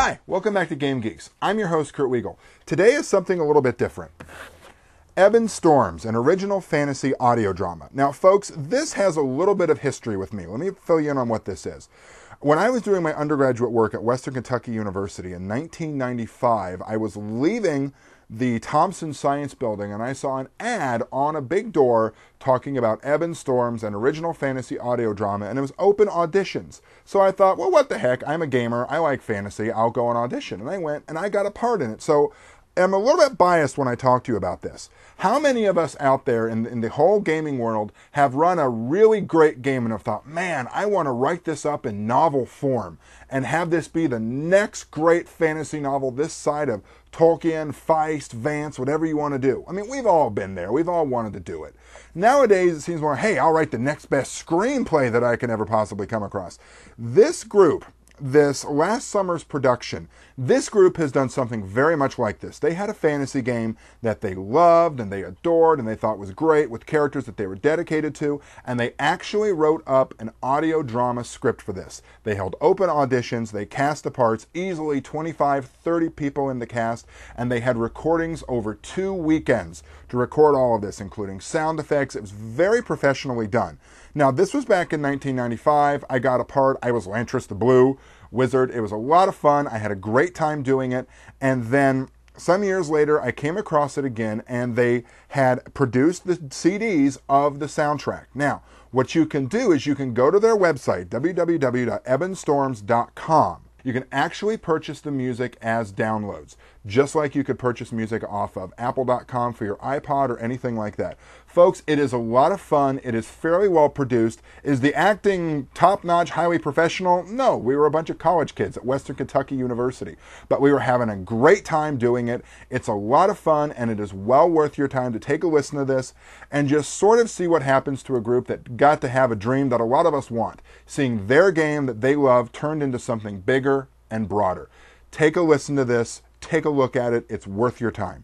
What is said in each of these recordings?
Hi, welcome back to Game Geeks. I'm your host, Kurt Wiegel. Today is something a little bit different. Ebon Stroms, an original fantasy audio drama. Now, folks, this has a little bit of history with me. Let me fill you in on what this is. When I was doing my undergraduate work at Western Kentucky University in 1995, I was leaving the Thompson Science Building and I saw an ad on a big door talking about Ebon Stroms, an original fantasy audio drama, and it was open auditions. So I thought, well, what the heck? I'm a gamer. I like fantasy. I'll go and audition. And I went and I got a part in it. So I'm a little bit biased when I talk to you about this. How many of us out there in the whole gaming world have run a really great game and have thought, man, I want to write this up in novel form and have this be the next great fantasy novel this side of Tolkien, Feist, Vance, whatever you want to do. I mean, we've all been there. We've all wanted to do it. Nowadays, it seems more, hey, I'll write the next best screenplay that I can ever possibly come across. This group, this last summer's production, this group has done something very much like this. They had a fantasy game that they loved and they adored and they thought was great with characters that they were dedicated to, and they actually wrote up an audio drama script for this. They held open auditions, they cast the parts, easily 25, 30 people in the cast, and they had recordings over 2 weekends to record all of this, including sound effects. It was very professionally done. Now, this was back in 1995. I got a part. I was Lantris the Blue Wizard. It was a lot of fun. I had a great time doing it. And then some years later, I came across it again, and they had produced the CDs of the soundtrack. Now, what you can do is you can go to their website, www.ebonstorms.com. You can actually purchase the music as downloads, just like you could purchase music off of apple.com for your iPod or anything like that. Folks, it is a lot of fun. It is fairly well produced. Is the acting top-notch, highly professional? No, we were a bunch of college kids at Western Kentucky University, but we were having a great time doing it. It's a lot of fun, and it is well worth your time to take a listen to this and just sort of see what happens to a group that got to have a dream that a lot of us want, seeing their game that they love turned into something bigger and broader. Take a listen to this. Take a look at it. It's worth your time.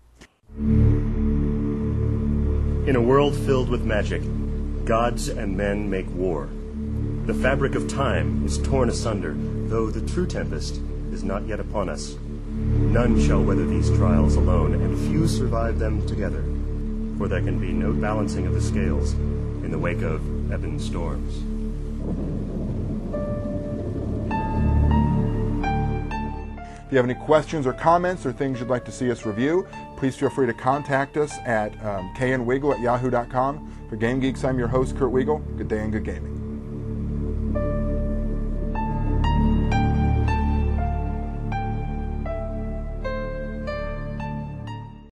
In a world filled with magic, gods and men make war. The fabric of time is torn asunder, though the true tempest is not yet upon us. None shall weather these trials alone, and few survive them together, for there can be no balancing of the scales in the wake of Ebon Stroms. If you have any questions or comments or things you'd like to see us review, please feel free to contact us at knwiegel@yahoo.com. For Game Geeks, I'm your host, Kurt Wiegel. Good day and good gaming.